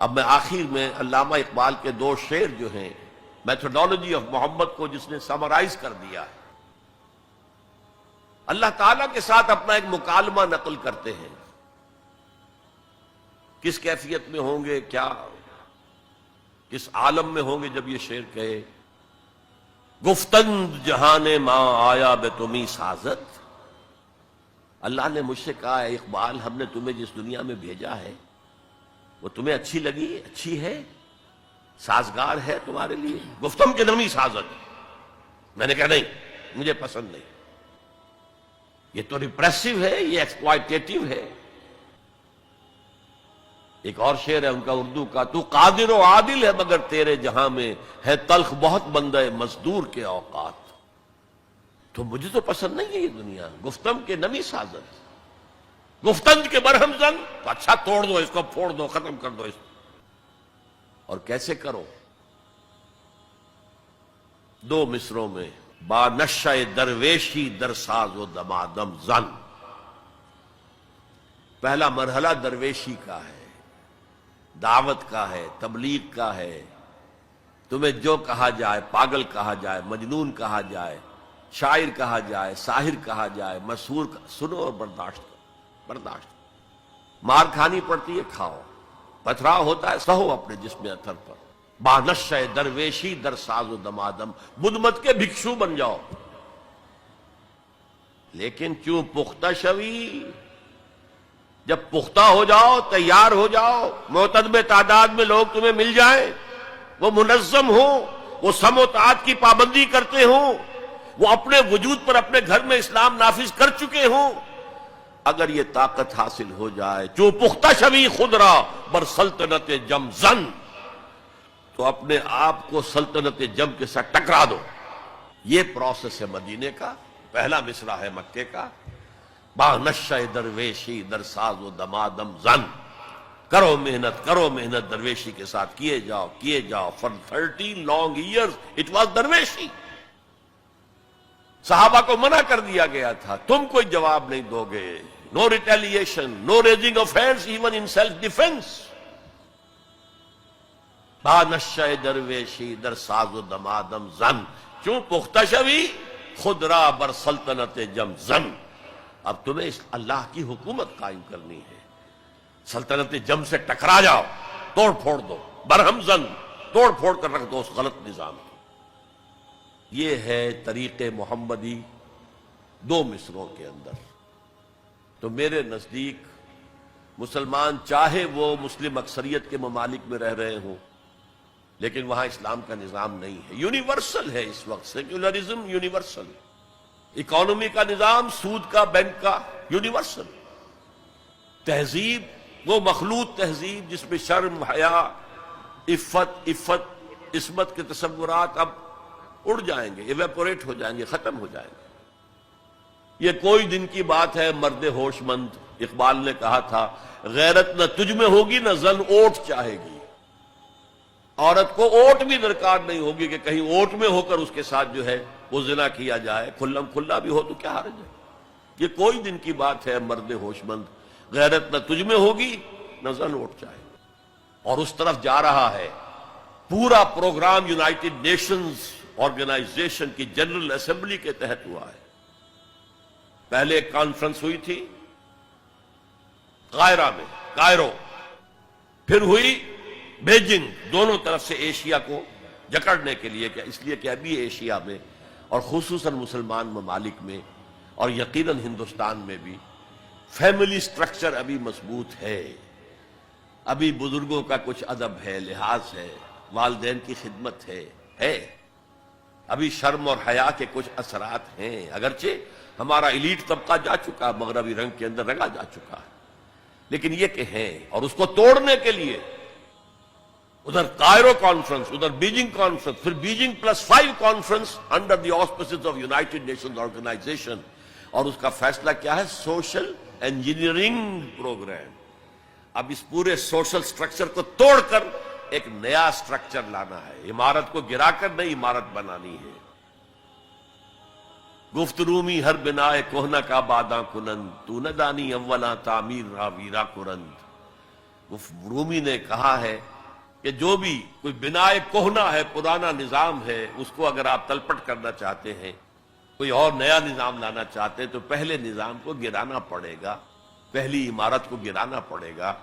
اب میں آخر میں علامہ اقبال کے دو شعر جو ہیں میتھڈالوجی آف محمد کو جس نے سمرائز کر دیا ہے، اللہ تعالیٰ کے ساتھ اپنا ایک مکالمہ نقل کرتے ہیں، کس کیفیت میں ہوں گے، کیا کس عالم میں ہوں گے جب یہ شعر کہے گفتند جہان ماں آیا بے تمہیں سازت۔ اللہ نے مجھ سے کہا ہے اقبال ہم نے تمہیں جس دنیا میں بھیجا ہے وہ تمہیں اچھی لگی، اچھی ہے، سازگار ہے تمہارے لیے؟ گفتم کے نمی سازت۔ میں نے کہا نہیں، مجھے پسند نہیں، یہ تو ریپریسو ہے، یہ ایکسپلائٹیٹو ہے۔ ایک اور شعر ہے ان کا اردو کا، تو قادر و عادل ہے مگر تیرے جہاں میں ہے تلخ بہت بندہ مزدور کے اوقات۔ تو مجھے تو پسند نہیں ہے یہ دنیا، گفتم کے نمی سازت، گفتند کے برہم زن، تو اچھا توڑ دو اس کو، پھوڑ دو، ختم کر دو اس کو۔ اور کیسے کرو؟ دو مصروں میں، با نشہ درویشی در ساز و دمادم زن۔ پہلا مرحلہ درویشی کا ہے، دعوت کا ہے، تبلیغ کا ہے، تمہیں جو کہا جائے، پاگل کہا جائے، مجنون کہا جائے، شاعر کہا جائے، ساحر کہا جائے، مسحور سنو اور برداشت کرو، برداشت کرو۔ مار کھانی پڑتی ہے، کھاؤ، پتھراؤ ہوتا ہے، سہو اپنے جسم اتھر پر۔ بانشہ درویشی در ساز و دمادم، بدھ مت کے بھکشو بن جاؤ، لیکن کیوں پختہ شوی، جب پختہ ہو جاؤ، تیار ہو جاؤ، معتدب تعداد میں لوگ تمہیں مل جائیں، وہ منظم ہوں، وہ سم و طاعت کی پابندی کرتے ہوں، وہ اپنے وجود پر اپنے گھر میں اسلام نافذ کر چکے ہوں، اگر یہ طاقت حاصل ہو جائے جو پختہ شوی خود را بر سلطنت جم زن، تو اپنے آپ کو سلطنت جم کے ساتھ ٹکرا دو۔ یہ پروسیس ہے مدینے کا، پہلا مصرع ہے مکے کا، با نشہ درویشی در ساز و دمادم زن۔ کرو محنت، کرو محنت، درویشی کے ساتھ کیے جاؤ، کیے جاؤ۔ for 30 long years it was درویشی۔ صحابہ کو منع کر دیا گیا تھا، تم کوئی جواب نہیں دو گے، no retaliation, no raising of hands even in self defense۔ با نشہ درویشی در ساز و دمادم زن، چوں پختہ شوی خود را بر سلطنت جم زن۔ اب تمہیں اس اللہ کی حکومت قائم کرنی ہے، سلطنت جم سے ٹکرا جاؤ، توڑ پھوڑ دو، برہم زن، توڑ پھوڑ کر رکھ دو اس غلط نظام کو۔ یہ ہے طریق محمدی دو مصروں کے اندر۔ تو میرے نزدیک مسلمان چاہے وہ مسلم اکثریت کے ممالک میں رہ رہے ہوں، لیکن وہاں اسلام کا نظام نہیں ہے، یونیورسل ہے اس وقت، سیکولرزم یونیورسل، اکانومی کا نظام، سود کا، بینک کا، یونیورسل۔ تہذیب وہ مخلوط تہذیب جس میں شرم، حیا، عفت، عصمت کے تصورات اب اڑ جائیں گے، ایویپوریٹ ہو جائیں گے، ختم ہو جائیں گے۔ یہ کوئی دن کی بات ہے، مرد ہوش مند اقبال نے کہا تھا غیرت نہ تجھ میں ہوگی نہ زن اوٹ چاہے گی۔ عورت کو اوٹ بھی درکار نہیں ہوگی کہ کہیں اوٹ میں ہو کر اس کے ساتھ جو ہے وہ زنا کیا جائے، کھلم کھلا بھی ہو تو کیا حرج ہے۔ یہ کوئی دن کی بات ہے، مرد ہوش مند غیرت نہ تجھ میں ہوگی نہ زن اوٹ چاہے گی۔ اور اس طرف جا رہا ہے پورا پروگرام، یونائٹڈ نیشنز آرگنائزیشن کی جنرل اسمبلی کے تحت ہوا ہے۔ پہلے ایک کانفرنس ہوئی تھی قاہرہ میں، کائرو، پھر ہوئی بیجنگ، دونوں طرف سے ایشیا کو جکڑنے کے لیے، کہ اس لیے کہ ابھی ایشیا میں اور خصوصاً مسلمان ممالک میں اور یقیناً ہندوستان میں بھی فیملی سٹرکچر ابھی مضبوط ہے، ابھی بزرگوں کا کچھ ادب ہے، لحاظ ہے، والدین کی خدمت ہے، ابھی شرم اور حیا کے کچھ اثرات ہیں، اگرچہ ہمارا ایلیٹ طبقہ جا چکا ہے، مغربی رنگ کے اندر رنگا جا چکا ہے، لیکن یہ کہ ہیں۔ اور اس کو توڑنے کے لیے ادھر کائرو کانفرنس، ادھر بیجنگ کانفرنس، پھر Beijing +5 conference under the auspices of United Nations organisation, اور اس کا فیصلہ کیا ہے؟ Social engineering programme. اب اس پورے سوشل سٹرکچر کو توڑ کر ایک نیا سٹرکچر لانا ہے، عمارت کو گرا کر نئی عمارت بنانی ہے۔ گفت رومی ہر بنائے کوہنہ کا باداں کنند، تو نہ دانی اولا تعمیر را ویرا کرند۔ رومی نے کہا ہے کہ جو بھی کوئی بنائے کوہنا ہے، پرانا نظام ہے، اس کو اگر آپ تلپٹ کرنا چاہتے ہیں، کوئی اور نیا نظام لانا چاہتے ہیں، تو پہلے نظام کو گرانا پڑے گا، پہلی عمارت کو گرانا پڑے گا۔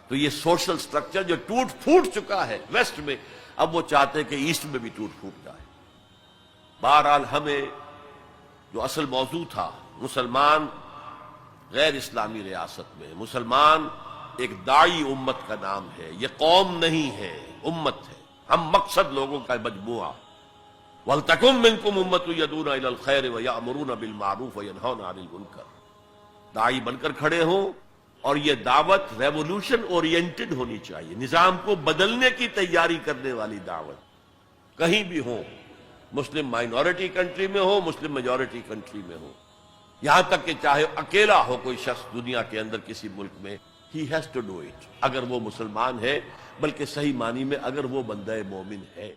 تو یہ سوشل سٹرکچر جو ٹوٹ پھوٹ چکا ہے ویسٹ میں، اب وہ چاہتے ہیں کہ ایسٹ میں بھی ٹوٹ پھوٹ جائے۔ بہرحال ہمیں جو اصل موضوع تھا، مسلمان غیر اسلامی ریاست میں، مسلمان ایک داعی امت کا نام ہے، یہ قوم نہیں ہے، امت ہے، ہم مقصد لوگوں کا مجموعہ۔ وَلْتَكُن مِّنكُمْ أُمَّةٌ يَدْعُونَ إِلَى الْخَيْرِ وَيَأْمُرُونَ بِالْمَعْرُوفِ وَيَنْهَوْنَ عَنِ الْمُنكَرِ، داعی بن کر کھڑے ہوں، اور یہ دعوت ریولوشن اورینٹڈ ہونی چاہیے، نظام کو بدلنے کی تیاری کرنے والی دعوت، کہیں بھی ہو، مسلم مائنورٹی کنٹری میں ہو، مسلم میجورٹی کنٹری میں ہو، یہاں تک کہ چاہے اکیلا ہو کوئی شخص دنیا کے اندر کسی ملک میں، he has to do it، اگر وہ مسلمان ہے، بلکہ صحیح معنی میں اگر وہ بندہ مومن ہے۔